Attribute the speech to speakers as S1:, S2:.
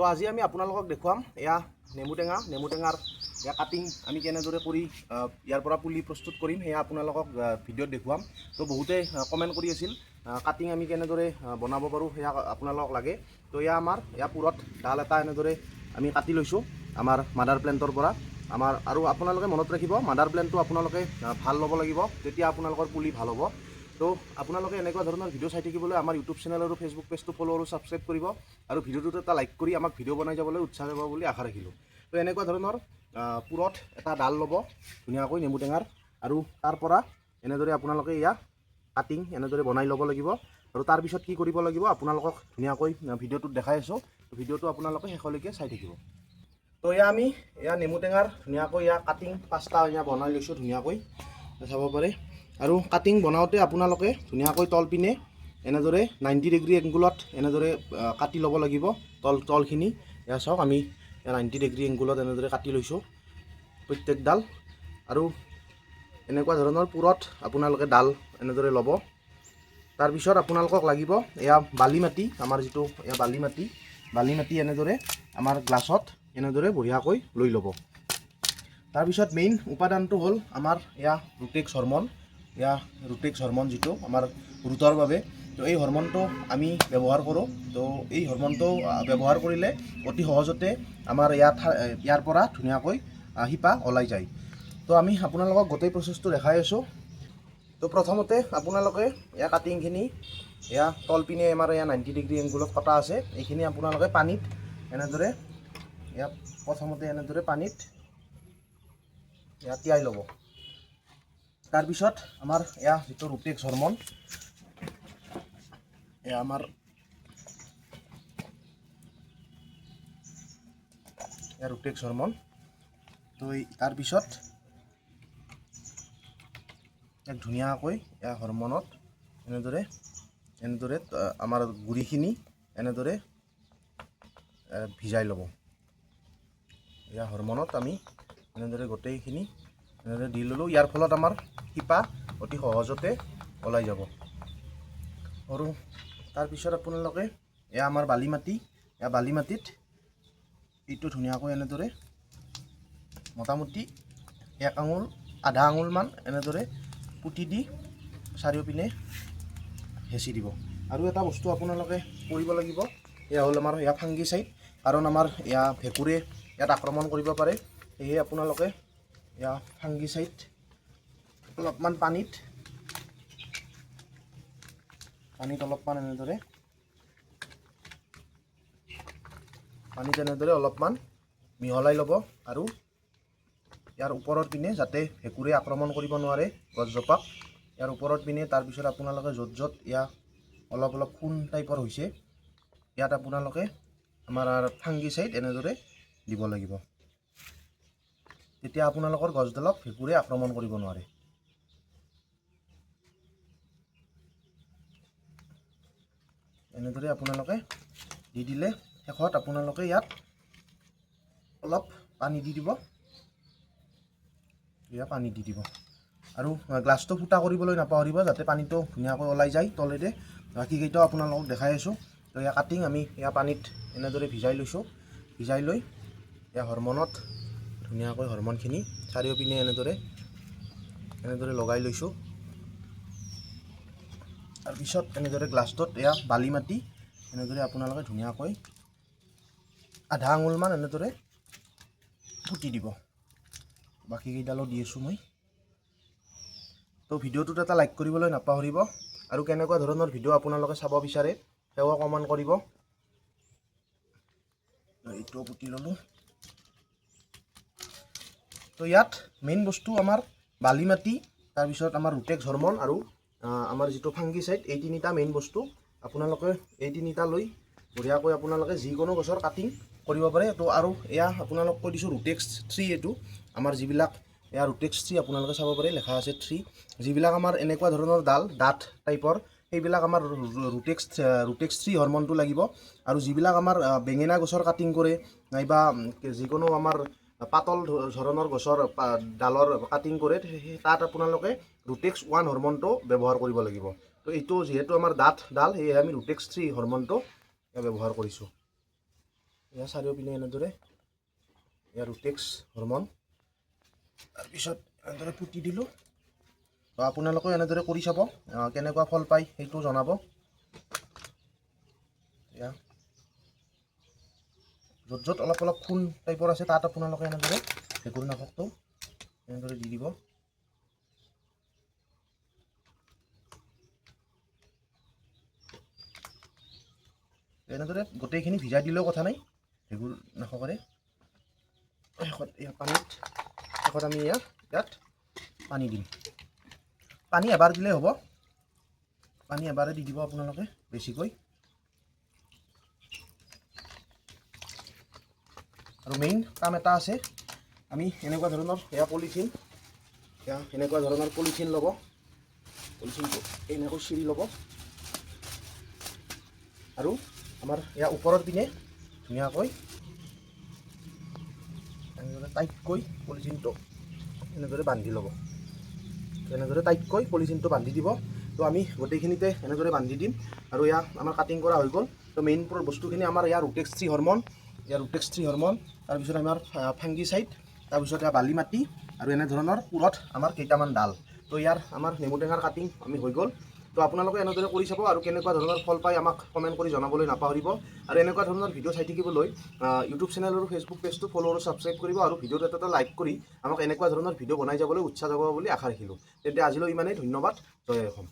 S1: তো আজি আমি আপোনালোকক দেখুৱাম এয়া নেমু টেঙাৰ এয়া কাটিং আমি কেনেদৰে কৰি ইয়াৰ পৰা পুলি প্ৰস্তুত কৰিম সেয়া আপোনালোকক ভিডিঅ'ত দেখুৱাম। তো বহুতে কমেণ্ট কৰি আছিল কাটিং আমি কেনেদৰে বনাব পাৰোঁ সেয়া আপোনালোকক লাগে। তো এয়া আমাৰ এয়া পুৰত ডাল এটা এনেদৰে আমি কাটি লৈছোঁ আমাৰ মাডাৰ প্লেণ্টৰ পৰা। আমাৰ আৰু আপোনালোকে মনত ৰাখিব মাডাৰ প্লেণ্টটো আপোনালোকে ভাল ল'ব লাগিব, তেতিয়া আপোনালোকৰ পুলি ভাল হ'ব। তো আপোনালোকে এনেকুৱা ধৰণৰ ভিডিঅ' চাই থাকিবলৈ আমাৰ ইউটিউব চেনেল আৰু ফেচবুক পেজটো ফ'ল' আৰু ছাবস্ক্ৰাইব কৰিব আৰু ভিডিঅ'টোত এটা লাইক কৰি আমাক ভিডিঅ' বনাই যাবলৈ উৎসাহ দিব বুলি আশা ৰাখিলোঁ। তো এনেকুৱা ধৰণৰ পুৰত এটা ডাল ল'ব ধুনীয়াকৈ নেমু টেঙাৰ, আৰু তাৰ পৰা এনেদৰে আপোনালোকে এয়া কাটিং এনেদৰে বনাই ল'ব লাগিব। আৰু তাৰপিছত কি কৰিব লাগিব আপোনালোকক ধুনীয়াকৈ ভিডিঅ'টোত দেখাই আছোঁ। ভিডিঅ'টো আপোনালোকে শেষলৈকে চাই থাকিব। তো আমি নেমু টেঙাৰ ধুনীয়াকৈ কাটিং 5টা বনাই লৈছোঁ ধুনীয়াকৈ চাব পাৰে। আৰু কাটিং বনাওঁতে আপোনালোকে ধুনীয়াকৈ তলপিনে এনেদৰে 90 ডিগ্ৰী এংগুলত এনেদৰে কাটি ল'ব লাগিব। তলখিনি এয়া চাওক, আমি 90 ডিগ্ৰী এংগুলত এনেদৰে কাটি লৈছোঁ প্ৰত্যেকডাল। আৰু এনেকুৱা ধৰণৰ পুৰত আপোনালোকে ডাল এনেদৰে ল'ব। তাৰপিছত আপোনালোকক লাগিব এয়া বালি মাটি, আমাৰ যিটো এয়া বালি মাটি এনেদৰে আমাৰ গ্লাছত এনেদৰে বঢ়িয়াকৈ লৈ ল'ব। তাৰপিছত মেইন উপাদানটো হ'ল আমাৰ এয়া ৰুটেক্স হৰমন। ৰুটেক্স হৰমন যিটো আমাৰ ৰুটৰ বাবে, তো এই হৰমনটো আমি ব্যৱহাৰ কৰোঁ। তো এই হৰমনটো ব্যৱহাৰ কৰিলে অতি সহজতে আমাৰ ইয়াৰ পৰা ধুনীয়াকৈ শিপা ওলাই যায়। তো আমি আপোনালোকক গোটেই প্ৰচেছটো দেখাই আছোঁ। তো প্ৰথমতে আপোনালোকে কাটিংখিনি তলপিনে আমাৰ 90 ডিগ্ৰী এংগুলত কটা আছে, এইখিনি আপোনালোকে পানীত এনেদৰে প্ৰথমতে এনেদৰে পানীত তিয়াই ল'ব। তাৰপিছত আমাৰ যিটো ৰুটেক্স হৰমন, আমাৰ ৰুটেক্স হৰমন, তো তাৰপিছত ধুনীয়াকৈ হৰমনত এনেদৰে আমাৰ গুৰিখিনি এনেদৰে ভিজাই ল'ব। হৰমনত আমি এনেদৰে গোটেইখিনি এনেদৰে দি ল'লোঁ। ইয়াৰ ফলত আমাৰ শিপা অতি সহজতে ওলাই যাব। আৰু তাৰপিছত আপোনালোকে আমাৰ বালি মাটিত এইটো ধুনীয়াকৈ এনেদৰে মোটামুটি 1 আঙুল আধা আঙুলমান এনেদৰে পুতি দি চাৰিওপিনে হেঁচি দিব। আৰু এটা বস্তু আপোনালোকে কৰিব লাগিব, এয়া হ'ল আমাৰ ফাংগিচাইড। কাৰণ আমাৰ ভেঁকুৰে ইয়াত আক্ৰমণ কৰিব পাৰে, সেয়ে আপোনালোকে ফাংগিচাইড অলপমান পানীত অলপমান এনেদৰে অলপমান মিহলাই ল'ব। আৰু ইয়াৰ ওপৰৰ পিনে যাতে ভেঁকুৰে আক্ৰমণ কৰিব নোৱাৰে গছজোপাক, ইয়াৰ ওপৰত পিনে তাৰপিছত আপোনালোকে য'ত অলপ খুন টাইপৰ হৈছে ইয়াত আপোনালোকে আমাৰ ফাংগিচাইড এনেদৰে দিব লাগিব। তেতিয়া আপোনালোকৰ গছডালক ভেঁকুৰে আক্ৰমণ কৰিব নোৱাৰে। এনেদৰে আপোনালোকে দি দিলে শেষত আপোনালোকে ইয়াত অলপ পানী দি দিব। আৰু গ্লাছটো ফুটা কৰিবলৈ নাপাহৰিব, যাতে পানীটো ধুনীয়াকৈ ওলাই যায় তলেৰে। বাকীকেইটাও আপোনালোকক দেখাই আছোঁ। তো কাটিং আমি পানীত এনেদৰে ভিজাই লৈছোঁ। ভিজাই লৈ হৰমনত ধুনীয়াকৈ হৰমনখিনি চাৰিওপিনে এনেদৰে লগাই লৈছোঁ। তাৰপিছত এনেদৰে গ্লাছটোত বালি মাটি এনেদৰে আপোনালোকে ধুনীয়াকৈ আধা আঙুলমান এনেদৰে পুতি দিব। বাকীকেইডালো দি আছোঁ মই। তো ভিডিঅ'টোত এটা লাইক কৰিবলৈ নাপাহৰিব। আৰু কেনেকুৱা ধৰণৰ ভিডিঅ' আপোনালোকে চাব বিচাৰে সেয়াও কমেণ্ট কৰিব। এইটোও পুতি ল'লোঁ। তো ইয়াত মেইন বস্তু আমাৰ বালি মাটি, তাৰপিছত আমাৰ ৰুটেক্স হৰমন আৰু আমাৰ যিটো ফাংগিচাইড, এই 3টা মেইন বস্তু। আপোনালোকে এই 3টা লৈ বঢ়িয়াকৈ আপোনালোকে যিকোনো গছৰ কাটিং কৰিব পাৰে। তো আৰু আপোনালোক কৈ দিছোঁ ৰুটেক্স 3, এইটো আমাৰ যিবিলাক ৰুটেক্স 3 আপোনালোকে চাব পাৰে, লেখা আছে 3। যিবিলাক আমাৰ এনেকুৱা ধৰণৰ ডাল ডাঠ টাইপৰ, সেইবিলাক আমাৰ ৰুটেক্স 3 হৰমনটো লাগিব। আৰু যিবিলাক আমাৰ বেঙেনা গছৰ কাটিং কৰে, নাইবা যিকোনো আমাৰ পাতল ধৰণৰ গছৰ ডালৰ কাটিং কৰে, তাত আপোনালোকে ৰুটেক্স 1 হৰমনটো ব্যৱহাৰ কৰিব লাগিব। তো এইটো যিহেতু আমাৰ ডাঠ ডাল, সেয়েহে আমি ৰুটেক্স 3 হৰমনটো ব্যৱহাৰ কৰিছোঁ। ইয়াৰ চাৰিওপিনে এনেদৰে ইয়াৰ ৰুটেক্স হৰমন তাৰপিছত এনেদৰে পুতি দিলোঁ। তো আপোনালোকেও এনেদৰে কৰি চাব, কেনেকুৱা ফল পায় সেইটো জনাব। এয়া য'ত য'ত অলপ অলপ খুন টাইপৰ আছে তাত আপোনালোকে এনেদৰে ভেকুৰনাশকটো এনেদৰে দি দিব। এনেদৰে গোটেইখিনি ভিজাই দিলেও কথা নাই, ভেকুৰনাশকেৰে। শেষত আমি ইয়াত পানী দিম। পানী এবাৰ দিলেই হ'ব, পানী এবাৰে দি দিব আপোনালোকে বেছিকৈ। আৰু মেইন কাম এটা আছে, আমি এনেকুৱা ধৰণৰ পলিথিন ল'ব, পলিথিনটো এনেকৈ চিৰি ল'ব আৰু আমাৰ ওপৰৰ পিনে ধুনীয়াকৈ এনেদৰে টাইটকৈ পলিথিনটো এনেদৰে বান্ধি ল'ব। এনেদৰে টাইটকৈ পলিথিনটো বান্ধি দিব। তো আমি গোটেইখিনিতে এনেদৰে বান্ধি দিম আৰু আমাৰ কাটিং কৰা হৈ গ'ল। তো মেইন বস্তুখিনি আমাৰ ৰুটেক্স 3 হৰমন, তাৰপিছত আমাৰ ফাংগিচাইড, তাৰপিছত বালি মাটি আৰু এনেধৰণৰ পুৰত আমাৰ কেইটামান ডাল। তো আমাৰ নেমু টেঙাৰ কাটিং আমি হৈ গ'ল। তো আপোনালোকে এনেদৰে কৰি চাব আৰু কেনেকুৱা ধৰণৰ ফল পায় আমাক কমেণ্ট কৰি জনাবলৈ নাপাহৰিব। আৰু এনেকুৱা ধৰণৰ ভিডিঅ' চাই থাকিবলৈ ইউটিউব চেনেল আৰু ফেচবুক পেজটো ফ'ল' আৰু ছাবস্ক্ৰাইব কৰিব আৰু ভিডিঅ'টো এটা লাইক কৰি আমাক এনেকুৱা ধৰণৰ ভিডিঅ' বনাই যাবলৈ উৎসাহ যোগাব বুলি আশা ৰাখিলোঁ। তেন্তে আজিলৈ ইমানেই, ধন্যবাদ। জয় অসম।